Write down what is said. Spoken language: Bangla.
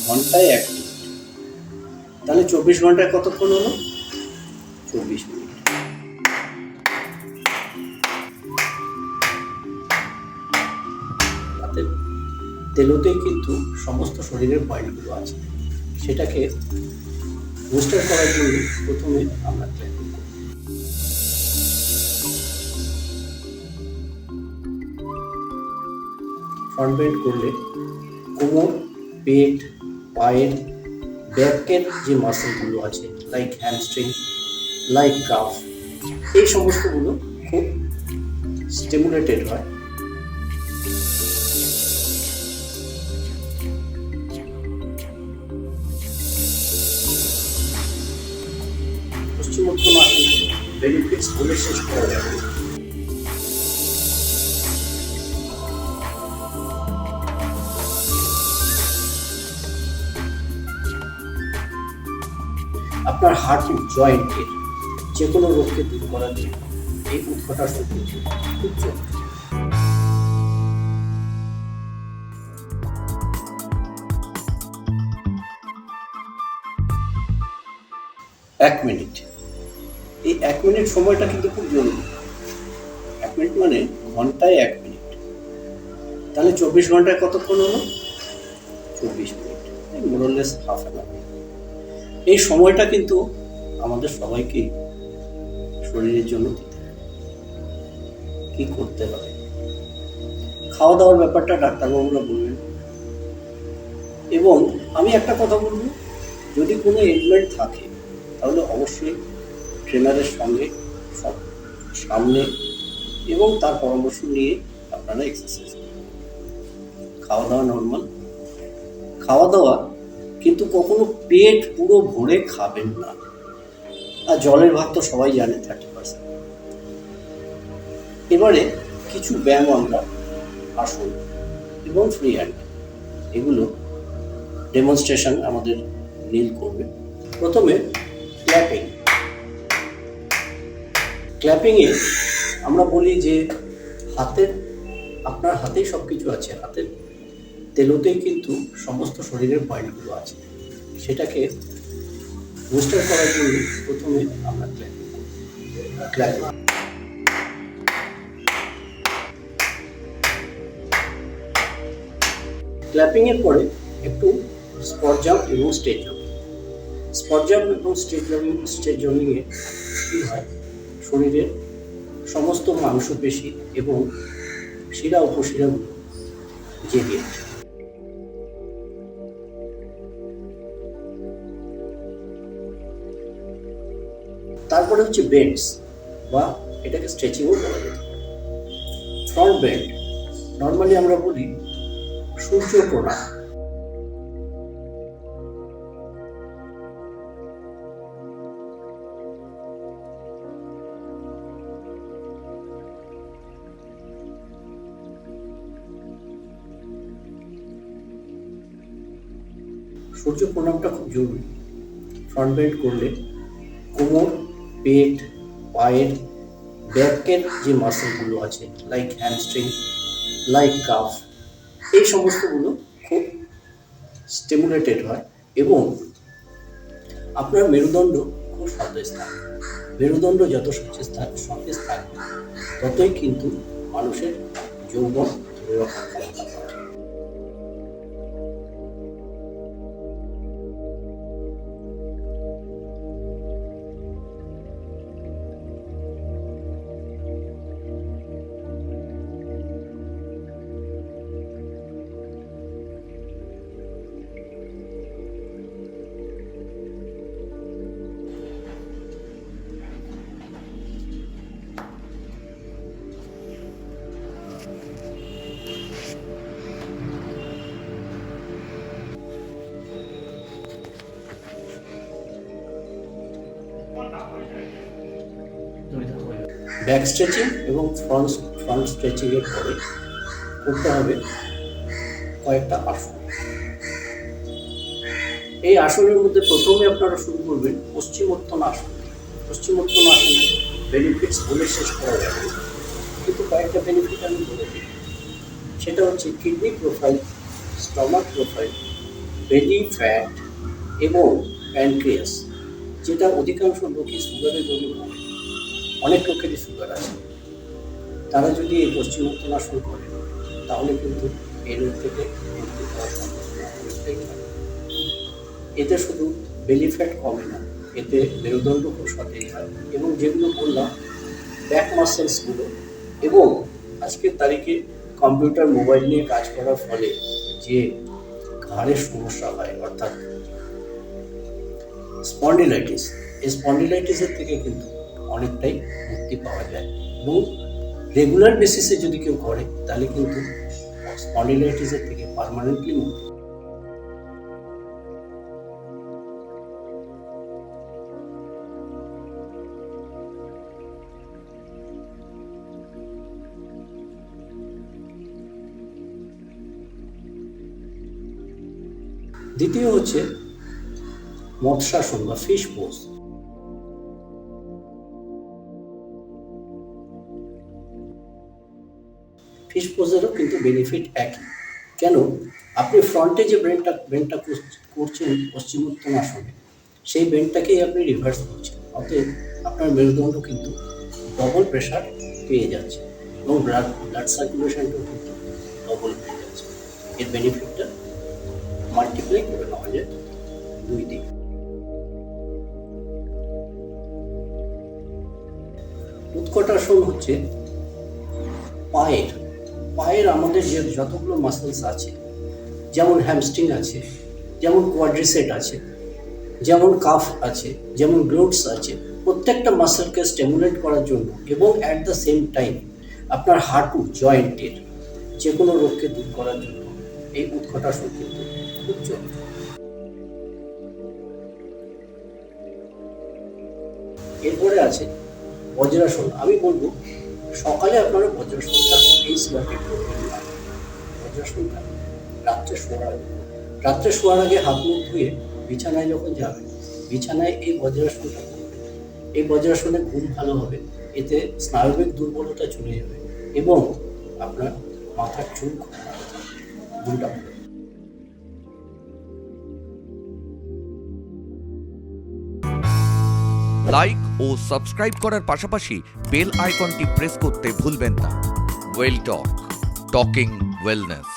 ঘন্টায় 1 মিনিট, তাহলে 24 ঘন্টায় কতক্ষণ হলো? 24 মিনিট। হাতের তেলোতেই কিন্তু সমস্ত শরীরের পয়েন্টগুলো আছে, সেটাকে বুস্টার করার জন্য প্রথমে আমরা ক্ল্যাপিং করি। ফ্রন্ট বেন্ড করলে কোমর, পেট, পায়ের ব্যাকের যে মাসেলগুলো আছে, লাইক হ্যামস্ট্রিং, লাইক কাফ, এই সমস্তগুলো খুব স্টিমুলেটেড হয়। পশ্চিমোত্তর আসনে বেনিফিটস বলে শেষ করা যাবে। আপনার হার্ট জয়েন্টের যে কোনো রোগকে দূর করার জন্য এই উৎকটাসন কিন্তু খুব জরুরি। এক মিনিট, এই 1 মিনিট সময়টা কিন্তু খুব জরুরি। 1 মিনিট মানে ঘন্টায় 1 মিনিট, তাহলে 24 ঘন্টায় কতক্ষণ হলো? 24 minute, more less half an hour. এই সময়টা কিন্তু আমাদের সবাইকেই শরীরের জন্য দিতে হবে। কি করতে হবে? খাওয়া দাওয়ার ব্যাপারটা ডাক্তারবাবুরা বলবেন, এবং আমি একটা কথা বলবো, যদি কোনো এলিমেন্ট থাকে তাহলে অবশ্যই ট্রেনারের সঙ্গে সামনে এবং তার পরামর্শ নিয়ে আপনারা এক্সারসাইজ করবেন। খাওয়া দাওয়া নর্মাল খাওয়া দাওয়া, কিন্তু কখনো পেট পুরো ভরে খাবেন না। আর জলের ভাগ তো সবাই জানে 30%। এবারে কিছু ব্যায়াম আমরা আসন এবং ফ্রি হ্যান্ড এগুলো ডেমনস্ট্রেশন আমাদের নীল করবে। প্রথমে ক্ল্যাপিং। ক্ল্যাপিংয়ে আমরা বলি যে আপনার হাতেই সব কিছু আছে, হাতের তেলোতেই কিন্তু সমস্ত শরীরের পয়েন্টগুলো আছে, সেটাকে বুস্টার করার জন্য প্রথমে আমরা ক্ল্যাপিং করি। ক্ল্যাপিংয়ের পরে একটু স্পট জাম্প এবং স্টেজ জাম্প। স্পট জাম্প এবং স্টেজ জাম্পিংয়ে কী হয়, শরীরের সমস্ত মাংসপেশি এবং শিরা উপশিরাগুলো জেগে। তারপরে হচ্ছে বেন্ডস, বা এটাকে স্ট্রেচিংও বলা যেতে পারে। ফ্রন্ট বেন্ড নর্মালি আমরা বলি সূর্য প্রণাম। সূর্য প্রণামটা খুব জরুরি। ফ্রন্ট বেন্ড করলে কোমর, পেট, পায়ের ব্যাকের যে মাসেলগুলো আছে, লাইক হ্যামস্ট্রিং, লাইক কাফ, এই সমস্তগুলো খুব স্টিমুলেটেড হয় এবং আপনার মেরুদণ্ড খুব সতেজ থাকবে। মেরুদণ্ড যত সতেজ থাকবে ততই কিন্তু মানুষের যৌবন ধরে রাখার ক্ষমতা বাড়ে। ব্যাক স্ট্রেচিং এবং ফ্রন্ট স্ট্রেচিংয়ের পরে করতে হবে কয়েকটা আসন। এই আসনের মধ্যে প্রথমে আপনারা শুরু করবেন পশ্চিমোত্তন আসন। পশ্চিমোত্তন আসনে বেনিফিটস বলে শেষ করা যাবে, কিন্তু কয়েকটা বেনিফিট আমি বলে দিই। সেটা হচ্ছে kidney profile, stomach profile, belly fat এবং প্যানক্রিয়াস, যেটা অধিকাংশ লোকই সুগারের রোগে ভোগে, অনেক লোকেরই সুগার আছে, তারা যদি এই পশ্চিমোত্তানাসন করে তাহলে কিন্তু এই রোগ থেকে মুক্তি পাওয়ার সম্ভাবনা অনেকটাই থাকে। এতে শুধু বেলি ফ্যাট কমে না, এতে মেরুদণ্ড খুব সতেজ হয় এবং যেগুলো বললাম ব্যাক মাসেলসগুলো, এবং আজকের তারিখে কম্পিউটার মোবাইল নিয়ে কাজ করার ফলে যে ঘাড়ের সমস্যা হয় অর্থাৎ স্পন্ডিলাইটিস, এই স্পন্ডিলাইটিসের থেকে কিন্তু অনেকটাই মুক্তি পাওয়া যায় এবং রেগুলার বেসিসে যদি কেউ করে তাহলে কিন্তু স্পন্ডিলাইটিসের থেকে পার্মানেন্টলি মুক্তি। দ্বিতীয় হচ্ছে মৎস্যাসন বা ফিশ পোজ। ফিশ পোজেরও কিন্তু বেনিফিট একই। কেন? আপনি ফ্রন্টে যে বেন্ডটা করছেন পশ্চিমোত্তানাসনে, সেই বেন্ডটাকেই আপনি রিভার্স করছেন, অতএব আপনার মেরুদণ্ড কিন্তু ডবল প্রেশার পেয়ে যাচ্ছে এবং ব্লাড সার্কুলেশনটাও কিন্তু ডবল হয়ে যাচ্ছে। এর বেনিফিটটা মাল্টিপ্লাই করে নেওয়া যায় দুই দিক। উৎকটাসন হচ্ছে পায়ের আমাদের যে যতগুলো মাসেলস আছে, যেমন হ্যামস্ট্রিং আছে, যেমন কোয়াড্রিসেট আছে, যেমন কাফ আছে, যেমন গ্লুটস আছে, প্রত্যেকটা মাসেলকে স্টিমুলেট করার জন্য এবং অ্যাট দ্য সেম টাইম আপনার হাঁটু জয়েন্টের যে কোনো রোগকে দূর করার জন্য এই উৎকটাসন কিন্তু খুব জরুরি। এরপরে আছে বজ্রাসন। আমি বলবো সকালে আপনারা বজ্রাসনটা এই স্লটে করবেন না, বজ্রাসনটা রাত্রে শোয়ার আগে হাত মুখ ধুয়ে বিছানায় যখন যাবেন, বিছানায় এই বজ্রাসনটা করবেন। এই বজ্রাসনে ঘুম ভালো হবে, এতে স্নায়বিক দুর্বলতা চলে যাবে এবং আপনার মাথার চুল খুব ভালো থাকবে, ঘুমটা ভালো। লাইক ও সাবস্ক্রাইব করার পাশাপাশি বেল আইকনটি প্রেস করতে ভুলবেন না। ওয়েল টক, টকিং ওয়েলনেস।